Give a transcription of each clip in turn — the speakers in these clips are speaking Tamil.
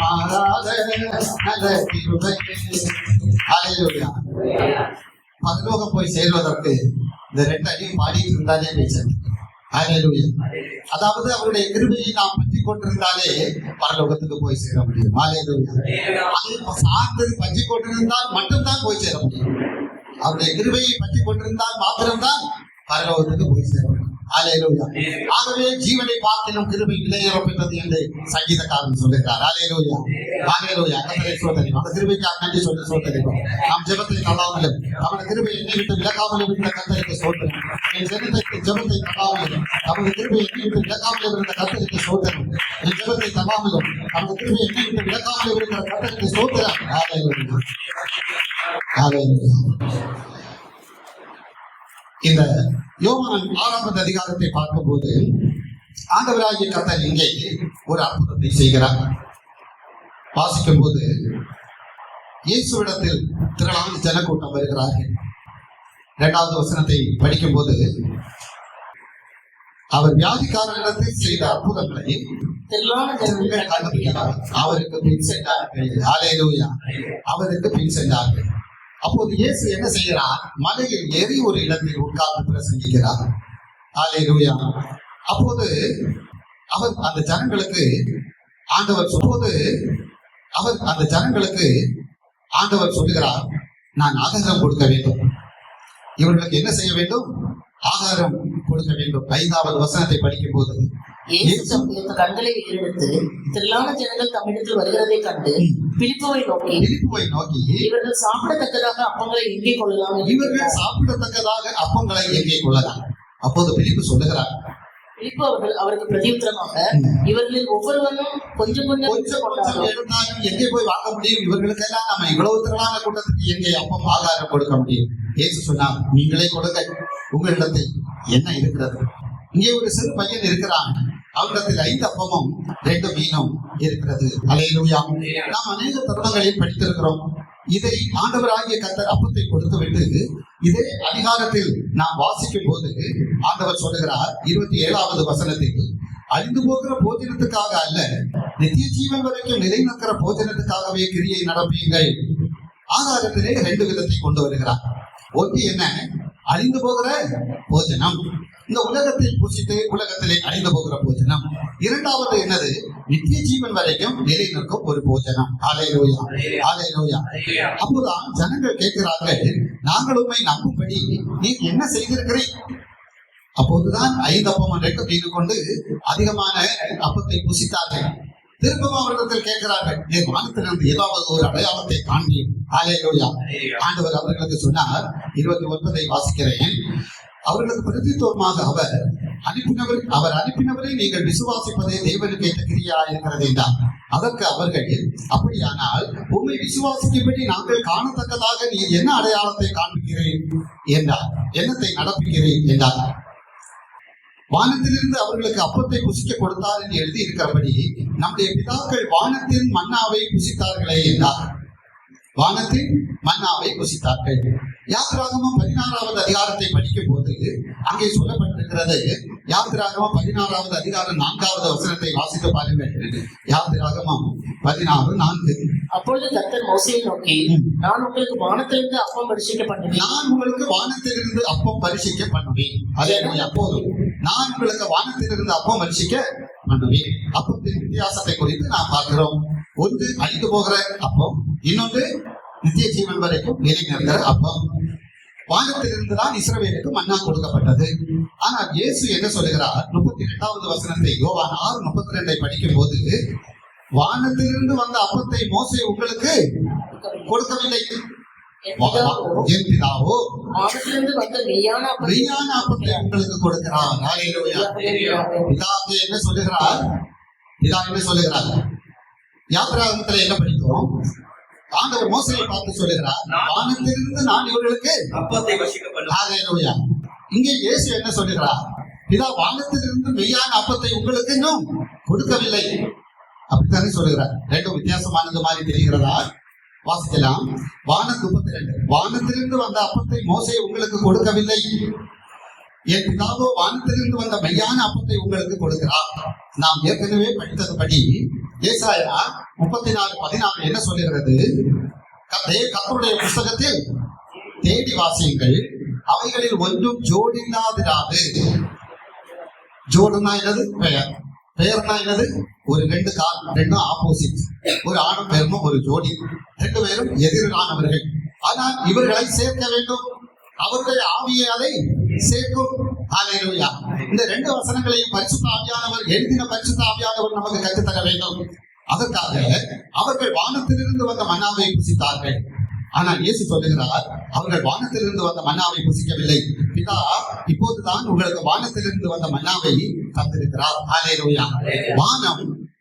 மாறாத நல்ல கிருபை. ஹல்லேலூயா. பரலோகம் போய் சேர்வதற்கு இந்த 2 அடியும் பாடிட்டு இருந்தாலே பேச. ஹல்லேலூயா. அதாவது அவருடைய கிருபையை நாம் பற்றி கொண்டிருந்தாலே பரலோகத்துக்கு போய் சேர முடியும். ஹல்லேலூயா. அதை சார்ந்து பற்றி கொண்டிருந்தால் மட்டும்தான் போய் சேர முடியும். அவருடைய கிருபையை பற்றி கொண்டிருந்தால் மாத்திரம்தான் பரலோகத்துக்கு போய் சேர முடியும். ஹல்லேலூயா. ஆகவே ஜீவனை பார்க்கிலும் கிருபை விலையேறப்பெற்றது என்று சங்கீதக்காரன் சொல்லுகிறார். ஹல்லேலூயா. ஹல்லேலூயா. கர்த்தரை ஸ்தோத்திரிப்போம். அந்த கிருபைக்காக நன்றி சொல்லி ஸ்தோத்திரிப்போம். நாம் ஜெபத்தை தள்ளாமலும் அவருடைய கிருபை என்னை விட்டு விலகாமலும் இருந்த கர்த்தருக்கு ஸ்தோத்திரம். என் ஜெபத்தை தள்ளாமலும் அவருடைய கிருபை என்னை விட்டு விலகாமலும் இருந்த கர்த்தருக்கு ஸ்தோத்திரம். என் ஜெபத்தை தள்ளாமலும் அவருடைய கிருபை என்னை விட்டு விலகாமலும் இருக்கிற கர்த்தருக்கு ஸ்தோத்திரம். ஹல்லேலூயா. ஹல்லேலூயா. இந்த யோவான் 6வது அதிகாரத்தை பார்க்கும்போது ஆண்டவராகிய கர்த்தர் இங்கே ஒரு அற்புதத்தை செய்கிறார். வாசிக்கும் போது இயேசுவிடத்தில் திரளான ஜனக்கூட்டம் வருகிறார்கள். 2வது வசனத்தை படிக்கும் போது அவர் வியாதிக்காரனிடத்தில் செய்த அற்புதங்களை அவருக்கு பின் சென்றார்கள். ஹல்லேலூயா. அவருக்கு பின் சென்றார்கள். அப்போது இயேசு என்ன செய்கிறார்? மலையில் ஏறி ஒரு இடத்தில் உட்கார்ந்து பிரசங்கிக்கிறார். ஹல்லேலூயா. அப்போது அவர் அந்த ஜனங்களுக்கு ஆண்டவர் சொல்லுகிறார், நான் ஆகாரம் கொடுக்க வேண்டும். இவர்களுக்கு என்ன செய்ய வேண்டும்? ஆகாரம் கொடுக்க வேண்டும். 5வது வசனத்தை படிக்கும் போது கண்களை ஏறெடுத்து திரளான ஜனங்கள் தம்மிடத்தில் வருகிறதை கண்டு பிலிப்புவை நோக்கி இவர்கள் சாப்பிடத்தக்கதாக அப்பங்களை எங்கே கொள்ளலாம். அப்போது பிலிப்பு சொல்லுகிறார். பிலிப்பு அவருக்கு பிரதியுத்தரமாக, இவர்களில் ஒவ்வொருவரும் கொஞ்சம் இருந்தாலும் எங்கே போய் வாங்க முடியும்? இவர்களுக்கெல்லாம் நம்ம இவ்வளவு திரளான கூட்டத்துக்கு எங்கே அப்பம் ஆகாரம் கொடுக்க முடியும்? இயேசு சொன்னார், நீங்களே கொடுங்க. உங்களிடத்தில் என்ன இருக்கிறது? இங்கே ஒரு சிறு பையன் இருக்கிறான். அவரிடத்தில் 5 அப்பமும் 2 மீனும் இருக்கிறது. ஹல்லேலூயா. நாம் அநேக தருணங்களில் படித்திருக்கிறோம். இதை ஆண்டவராகிய கர்த்தர் அப்பத்தை கொடுத்து விட்டு இதே அதிகாரத்தில் நாம் வாசிக்கும் போது ஆண்டவர் சொல்லுகிறார் 27வது வசனத்தில், அழிந்து போகிற போஜனத்துக்காக அல்ல, நித்திய ஜீவன் வரைக்கும் நிலைநிற்கிற போஜனத்துக்காகவே கிரியை நடப்பீங்கள். ஆதாரத்திலே 2 விதத்தை கொண்டு வருகிறார். ஒன்று என்ன? அழிந்து போகிற போஜனம், இந்த உலகத்தில் புசித்து உலகத்திலே அழிந்து போகிற போஜனம். 2வது என்னது? நித்திய ஜீவன் வரைக்கும் நிலை நிற்கும் ஒரு போஜனம். ஹல்லேலூயா. ஹல்லேலூயா. அப்போதான் ஜனங்கள் கேட்கிறார்கள், நாங்கள் உம்மை நம்பும்படி நீர் என்ன செய்திருக்கிறீர்? அப்போதுதான் 5 அப்பம் 2 மீன் கொண்டு அதிகமான அப்பத்தை புசித்தார்கள். திரும்பவும் அவர்களிடத்தில் கேட்கிறார்கள், நீர் வானத்திலிருந்து ஏதாவது ஒரு அடையாளத்தை காண்பீர். ஹல்லேலூயா. ஆண்டவர் அவர்களுக்கு சொன்னார். 29 வாசிக்கிறேன். அவர்களுக்கு பிரதித்துவமாக அவர் அனுப்பினவரை நீங்கள் விசுவாசிப்பதே தேவனுக்கு ஏற்ற கிரியா இருக்கிறது என்றார். அதற்கு அவர்கள், அப்படியானால் உண்மை விசுவாசிக்கும்படி நாங்கள் காணத்தக்கதாக நீ என்ன அடையாளத்தை காண்பிக்கிறேன் என்றார், என்னத்தை நடப்பிக்கிறேன் என்றார். வானத்திலிருந்து அவர்களுக்கு அப்பத்தை புசிக்க கொடுத்தார் என்று எழுதி இருக்கிறபடி நம்முடைய பிதாக்கள் வானத்தின் மன்னாவை புசித்தார்களே என்றார். வானத்தின் மன்னாவை புசித்தார்கள். யாத்திராகமம் 16வது அதிகாரத்தை படிக்கும் போது அங்கே சொல்லப்பட்டிருக்கிறது. யாத்திராகமம் 16வது அதிகாரம் 4வது வசனத்தை வாசித்து பாருங்கள். யாத்திராகமம் 16:4. அப்பொழுது கர்த்தர் மோசேயை நோக்கி, நான் உங்களுக்கு வானத்திலிருந்து அப்பம் பரிசிக்க பண்ணுவேன். அதே அப்போது நான் உங்களுக்கு வானத்திலிருந்து அப்பம் பரிசிக்க பண்ணுவேன். அப்பத்தின் வித்தியாசத்தை குறித்து நாம் பார்க்கிறோம். ஒன்று அழிந்து போகிற அப்பம், இன்னொன்று நித்திய ஜீவன் வரைக்கும் நிலை நிற்கிற அப்பம். வானத்திலிருந்து தான் இஸ்ரவேலுக்கு மன்னா கொடுக்கப்பட்டது. ஆனால் இயேசு என்ன சொல்லுகிறார்? 32வது வசனத்தை யோவான் 6:32 படிக்கும் போது, வானத்திலிருந்து வந்த அப்பத்தை மோசே உங்களுக்கு கொடுக்கவில்லை, என் பிதாவோ மெய்யான அப்பத்தை உங்களுக்கு கொடுக்கிறார். பிதாவுக்கு என்ன சொல்லுகிறார்? பிதா என்ன சொல்லுகிறார்? யாத்திராகமத்துல என்ன படிக்கிறோம்? ஆண்டவர் மோசேயை பார்த்து சொல்லுகிறார், வானத்திலிருந்து நான் இவர்களுக்கு அப்பத்தை வசிக்க பண்ணுவேன். இங்கே இயேசு என்ன சொல்லுகிறார்? பிதா வானத்திலிருந்து மெய்யான அப்பத்தை உங்களுக்கு இன்னும் கொடுக்கவில்லை. அப்படித்தானே சொல்லுகிறார். 2 வித்தியாசமானது மாதிரி தெரிகிறதா? வாசிக்கலாம். 32 வானத்திலிருந்து வந்த அப்பத்தை மோசே உங்களுக்கு கொடுக்கவில்லை, என் பிதாவோ வானத்திலிருந்து வந்த மெய்யான அப்பத்தை உங்களுக்கு கொடுக்கிறார். நாம் ஏற்கனவே படித்ததுபடி ஏசாயா 34:14 என்ன சொல்லுகிறது? கர்த்தருடைய புஸ்தகத்தில் தேடி வாசியுங்கள், அவைகளில் ஒன்றும் ஜோடில்லாதிராது. ஜோடுனா என்னது? பெயர். பெயர்னா என்னது? ஒரு ரெண்டு கால், ரெண்டும் ஆப்போசிட். ஒரு ஆணும் பெருமும் ஒரு ஜோடி, ரெண்டு பேரும் எதிரானவர்கள். ஆனால் இவர்களை சேர்க்க வேண்டும். அவருடைய ஆவியை அதை சேர்க்கும். ஹல்லேலூயா. இந்த ரெண்டு வசனங்களையும் பரிசுத்த ஆவியானவர், எழுதின பரிசுத்த ஆவியானவர் நமக்கு கற்றுத்தர வேண்டும். அதற்காக அவர்கள் வானத்திலிருந்து வந்த மன்னாவை புசித்தார்கள். ஆனால் இயேசு சொல்லுகிறார், அவர்கள் வானத்திலிருந்து வந்த மன்னாவை புசிக்கவில்லை. பிதா இப்போதுதான் உங்களுக்கு வானத்திலிருந்து வந்த மன்னாவை தந்திருக்கிறார். ஹல்லேலூயா.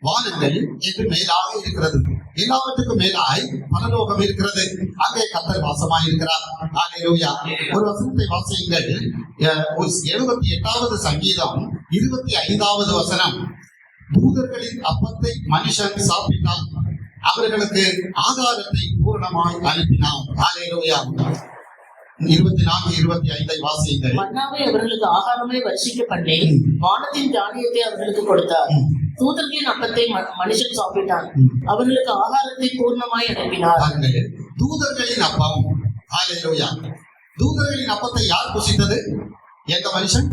வானங்கள் என்று மேலாக இருக்கிறது. எல்லாவற்றுக்கும் மேலாய் பரலோகம் இருக்கிறது. அங்கே கர்த்தர் வாசமாய் இருக்கிறார். ஹல்லேலூயா. ஒரு வசனத்தை வாசியுங்கள். 78வது சங்கீதம் 25வது வசனம். தூதர்களின் அப்பத்தை மனுஷன் சாப்பிட்டான், அவர்களுக்கு ஆகாரத்தை பூரணமாய் அனுப்பினான். ஹல்லேலூயா. 24, 25 வாசியுங்கள். மன்னாவை அவர்களுக்கு ஆகாரமே வருஷிக்க பண்ணி வானத்தின் தானியத்தை அவர்களுக்கு கொடுத்தார். தூதர்களின் அப்பத்தை மனுஷன் சாப்பிட்டான், அவர்களுக்கு ஆகாரத்தை பூர்ணமாய் அனுப்பினார். தூதர்களின் அப்பம். ஹல்லேலூயா. தூதர்களின் அப்பத்தை யார் புசித்தது? எந்த மனுஷன்?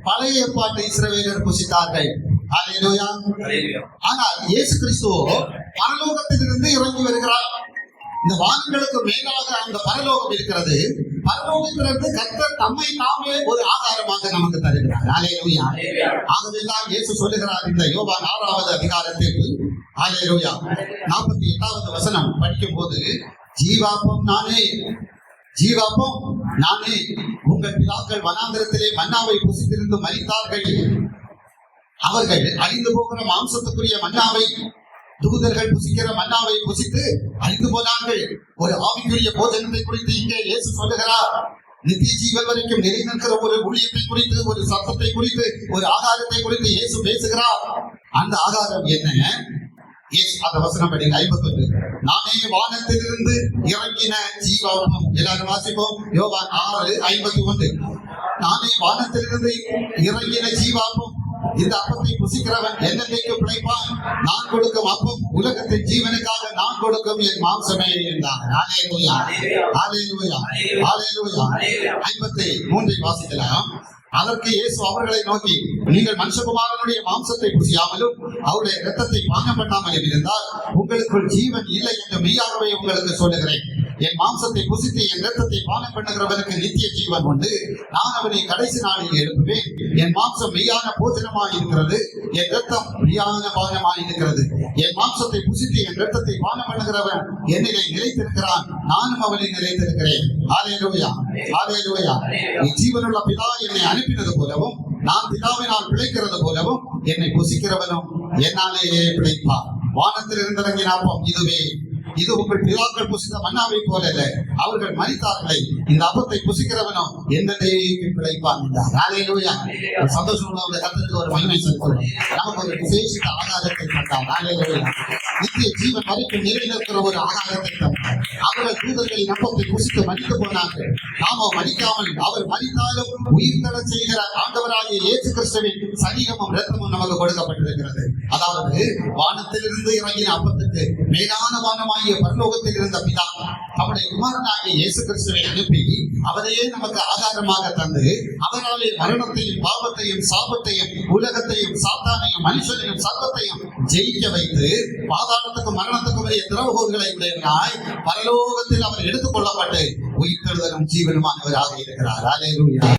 பழைய ஏற்பாட்டு இஸ்ரவேலர் புசித்தார்கள். ஹல்லேலூயா. ஆனால் இயேசு கிறிஸ்து பரலோகத்திலிருந்து இறங்கி வருகிறார். இந்த வானங்களுக்கு மேலாக அந்த பரலோகம் இருக்கிறது. பரலோகத்திலிருந்து கர்த்தர் தம்மை தாமே ஒரு ஆகாரமாக நமக்கு தருகிறார். ஹல்லேலூயா. ஆகவேதான் இயேசு சொல்லுகிறார் இந்த யோவான் 6வது அதிகாரத்தில், ஹல்லேலூயா, 48வது வசனம் படிக்கும் போது, ஜீவாப்பம் நானே, ஜீவாப்பம் நானே. உங்கள் பிதாக்கள் வனாந்திரத்திலே மன்னாவை புசித்திருந்து மரித்தார்கள். அவர்கள் அழிந்து போகிற மாம்சத்துக்குரிய மன்னாவை, தூதர்கள் புசிக்கிற மன்னாவை புசித்து அழிந்து போனார்கள். ஒரு ஆவிக்குரிய போஜனத்தை குறித்து இங்கே இயேசு சொல்லுகிறார். நித்திய ஜீவன் வரைக்கும் நிலைநிற்கிற ஒரு ஊழியத்தை குறித்து, ஒரு சத்தத்தை குறித்து, ஒரு ஆகாரத்தை குறித்து இயேசு பேசுகிறார். அந்த ஆகாரம் என்ன? அந்த வசனம் படி 51. நானே வானத்திலிருந்து இறங்கின ஜீவாப்பம். எல்லாரும் வாசிப்போம். யோவான் 6:51. நானே வானத்திலிருந்து இறங்கின ஜீவாப்பம். இந்த அப்பத்தை புசிக்கிறவன் என்னென்னைக்கு பிழைப்பான். நான் கொடுக்கும் அப்பம் உலகத்தின் ஜீவனுக்காக நான் கொடுக்கும் என் மாம்சமே என்றார். ஹல்லேலூயா. ஹல்லேலூயா. ஹல்லேலூயா. 53 வாசிக்கலாம். அதற்கு இயேசு அவர்களை நோக்கி, நீங்கள் மனுஷகுமாரனுடைய மாம்சத்தை புசியாமலும் அவருடைய இரத்தத்தை பானம் பண்ணாமலும் இருந்தால் உங்களுக்குள் ஜீவன் இல்லை என்று மெய்யாகவே உங்களுக்கு சொல்லுகிறேன். என் மாம்சத்தை புசித்து என் இரத்தத்தை பானம் பண்ணுகிறவனுக்கு நித்திய ஜீவன் உண்டு. நான் அவனை கடைசி நாளில் எழுப்புவேன். என் மாம்சம் மெய்யான போஜனமாய் இருக்கிறது, என் இரத்தம் மெய்யான பானமாய் இருக்கிறது. என் மாம்சத்தை புசித்து என் இரத்தத்தை பானம் பண்ணுகிறவன் என்னிலே நிலைத்திருக்கிறான், நானும் அவனை நிலைத்திருக்கிறேன். ஹல்லேலூயா. ஹல்லேலூயா. ஜீவனுள்ள பிதா என்னை அனுப்பினது போலவும் நான் பிதாவினால் பிழைக்கிறது போலவும் என்னை புசிக்கிறவனும் என்னாலேயே பிழைப்பான். வானத்தில் இருந்திறங்கின அப்பம் இதுவே. இது உங்கள் பிதாக்கள் புசித்த மன்னாவை போல அல்ல. அவர்கள் மரித்தார்களே, இந்த அப்பத்தை புசிக்கிறவனும் என்னைக்கு பிழைப்பான் என்றார். ஹல்லேலூயா. சந்தோஷம் உள்ள கர்த்தருக்கு ஒரு மகிமை செலுத்துவோம். நமக்கு ஒரு விசேஷித்த ஆகாரத்தை தந்தார். ஹல்லேலூயா. நித்திய ஜீவன் வரைக்கும் நிலைநிற்கிற ஒரு ஆகாரத்தை தந்தார். அவர்கள் தூதர்களின் அப்பத்தை புசித்து மரித்து போனார்கள். நாமோ மரிக்காமல் அவர் மரித்தாலும் உயிர் தர செய்கிற ஆண்டவராகிய இயேசு கிறிஸ்துவின் சரீரமும் இரத்தமும் நமக்கு கொடுக்கப்பட்டிருக்கிறது. அதாவது வானத்திலிருந்து இறங்கின அப்பத்துக்கு மேலான வானமாகிய பரலோகத்தில் இருந்த பிதா அவருடைய குமாரனாகிய இயேசு கிறிஸ்துவை அனுப்பி அவரையே நமக்கு ஆகாரமாக தந்து அவராலே மரணத்தையும் பாவத்தையும் சாபத்தையும் உலகத்தையும் சாத்தானையும் மனுஷனையும் சர்வத்தையும் ஜெயிக்க வைத்து பாதாளத்துக்கும் மரணத்துக்கும் உரிய திறவுகோல்களை உடையவராய் பரலோகத்தில் அவர் எடுத்துக் கொள்ளப்பட்டு உயிர்த்தெழுதலும் ஜீவனுமானவராக இருக்கிறார். ஹல்லேலூயா.